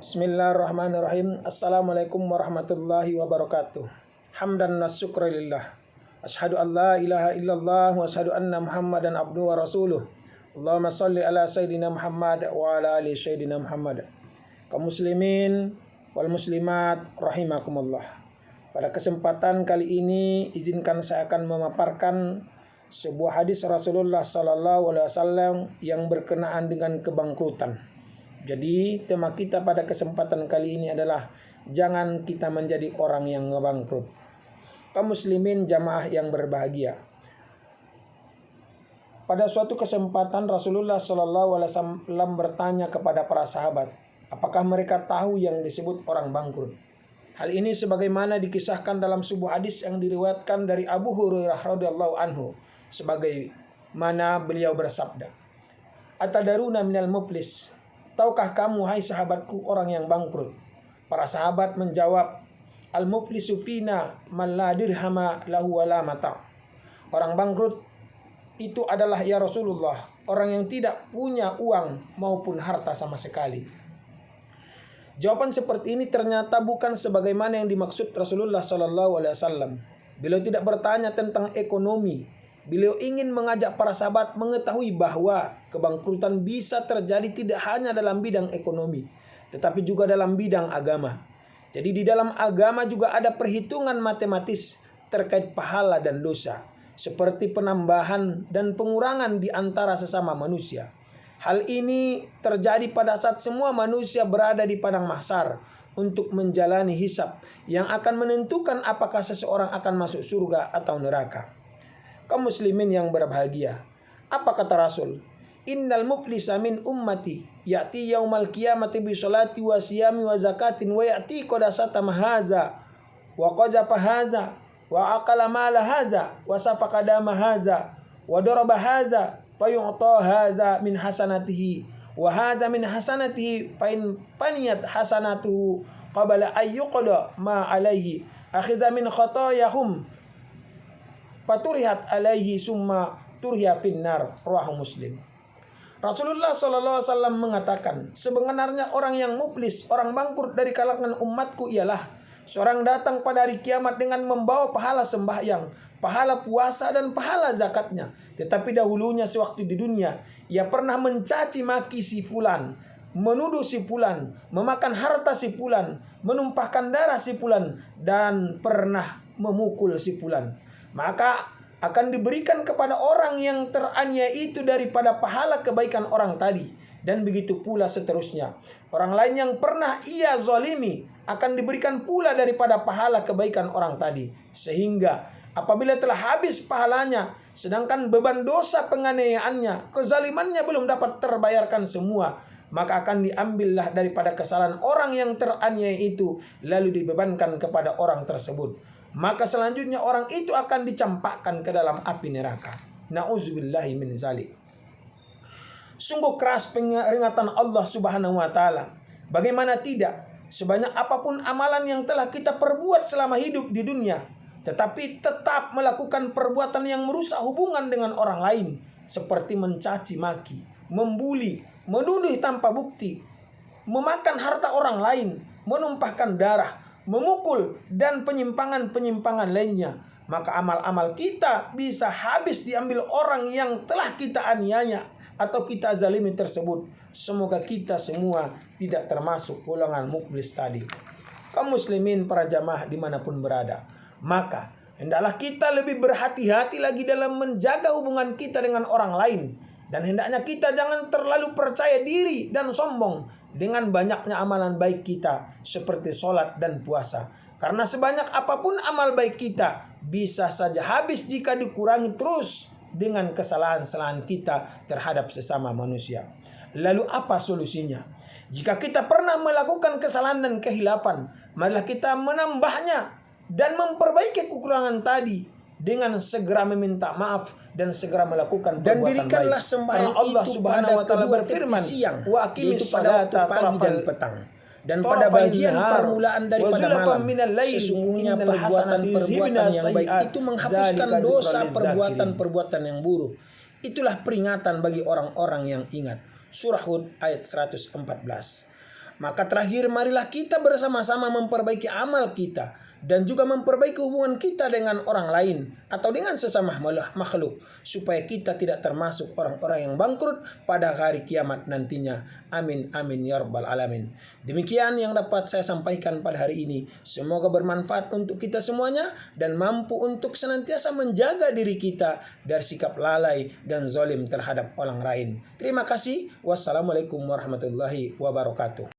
Bismillahirrahmanirrahim. Assalamualaikum warahmatullahi wabarakatuh. Hamdan wa syukrillah. Asyhadu an la ilaha illallah wa asyhadu anna Muhammadan abduhu wa rasuluh. Allahumma salli ala sayyidina Muhammad wa ala ali sayyidina Muhammad. Kaum muslimin wal muslimat rahimakumullah. Pada kesempatan kali ini izinkan saya akan memaparkan sebuah hadis Rasulullah sallallahu alaihi wasallam yang berkenaan dengan kebangkrutan. Jadi tema kita pada kesempatan kali ini adalah jangan kita menjadi orang yang bangkrut. Kaum muslimin jamaah yang berbahagia. Pada suatu kesempatan Rasulullah Shallallahu Alaihi Wasallam bertanya kepada para sahabat, apakah mereka tahu yang disebut orang bangkrut? Hal ini sebagaimana dikisahkan dalam sebuah hadis yang diriwayatkan dari Abu Hurairah radhiyallahu anhu, sebagai mana beliau bersabda, "Atadaruna minal muflis?" Tahukah kamu, hai sahabatku, orang yang bangkrut? Para sahabat menjawab, al-muflisu fina man la dirhama lahu wala mata. Orang bangkrut itu adalah ya Rasulullah, orang yang tidak punya uang maupun harta sama sekali. Jawaban seperti ini ternyata bukan sebagaimana yang dimaksud Rasulullah Sallallahu Alaihi Wasallam. Beliau tidak bertanya tentang ekonomi. Beliau ingin mengajak para sahabat mengetahui bahwa kebangkrutan bisa terjadi tidak hanya dalam bidang ekonomi, tetapi juga dalam bidang agama. Jadi di dalam agama juga ada perhitungan matematis terkait pahala dan dosa, seperti penambahan dan pengurangan di antara sesama manusia. Hal ini terjadi pada saat semua manusia berada di padang mahsyar untuk menjalani hisab yang akan menentukan apakah seseorang akan masuk surga atau neraka. Kaum muslimin yang berbahagia, apa kata Rasul? Innal muflisa min ummati ya'ti yaumal qiyamati bi sholati wa siyami wa zakatin wa ya'ti qadasata mahaza wa qajafa haza wa aqala mala haza wa safaqa dama haza wa daraba haza fa yu'ta haza min hasanatihi wa haza min hasanatihi fa in faniyat hasanatuhu qabla ayyuqda ma alaihi akhidha min khatayahum paturihat alaihi summa turhiya finnar. Rawahu Muslim. Rasulullah SAW mengatakan, sebenarnya orang yang muflis, orang bangkrut dari kalangan umatku ialah seorang datang pada hari kiamat dengan membawa pahala sembahyang, pahala puasa dan pahala zakatnya. Tetapi dahulunya sewaktu di dunia, ia pernah mencaci maki si fulan, menuduh si fulan, memakan harta si fulan, menumpahkan darah si fulan, dan pernah memukul si fulan. Maka akan diberikan kepada orang yang teraniaya itu daripada pahala kebaikan orang tadi. Dan begitu pula seterusnya. Orang lain yang pernah ia zalimi akan diberikan pula daripada pahala kebaikan orang tadi. Sehingga apabila telah habis pahalanya, sedangkan beban dosa penganiayaannya, kezalimannya belum dapat terbayarkan semua, maka akan diambillah daripada kesalahan orang yang teraniaya itu, lalu dibebankan kepada orang tersebut. Maka selanjutnya orang itu akan dicampakkan ke dalam api neraka. Na'udzubillahi min zalik. Sungguh keras peringatan Allah Subhanahu wa taala. Bagaimana tidak, sebanyak apapun amalan yang telah kita perbuat selama hidup di dunia, tetapi tetap melakukan perbuatan yang merusak hubungan dengan orang lain, seperti mencaci maki, membuli, menuduh tanpa bukti, memakan harta orang lain, menumpahkan darah, memukul, dan penyimpangan-penyimpangan lainnya, maka amal-amal kita bisa habis diambil orang yang telah kita aniaya atau kita zalimi tersebut. Semoga kita semua tidak termasuk golongan muflis tadi. Kaum muslimin para jamaah dimanapun berada, maka hendaklah kita lebih berhati-hati lagi dalam menjaga hubungan kita dengan orang lain. Dan hendaknya kita jangan terlalu percaya diri dan sombong dengan banyaknya amalan baik kita seperti sholat dan puasa. Karena sebanyak apapun amal baik kita bisa saja habis jika dikurangi terus dengan kesalahan-kesalahan kita terhadap sesama manusia. Lalu apa solusinya? Jika kita pernah melakukan kesalahan dan kehilafan, marilah kita menambahnya dan memperbaiki kekurangan tadi dengan segera meminta maaf dan segera melakukan perbuatan baik. Dan dirikanlah sembahyang Allah Subhanahu wa taala berfirman, wa aqimis salata pagi dan petang. Dan pada bagian permulaan daripada malam, sesungguhnya perbuatan-perbuatan yang baik itu menghapuskan dosa perbuatan-perbuatan yang buruk. Itulah peringatan bagi orang-orang yang ingat. Surah Hud ayat 114. Maka terakhir marilah kita bersama-sama memperbaiki amal kita dan juga memperbaiki hubungan kita dengan orang lain atau dengan sesama makhluk, supaya kita tidak termasuk orang-orang yang bangkrut pada hari kiamat nantinya. Amin amin ya rabbal alamin. Demikian yang dapat saya sampaikan pada hari ini. Semoga bermanfaat untuk kita semuanya dan mampu untuk senantiasa menjaga diri kita dari sikap lalai dan zalim terhadap orang lain. Terima kasih. Wassalamualaikum warahmatullahi wabarakatuh.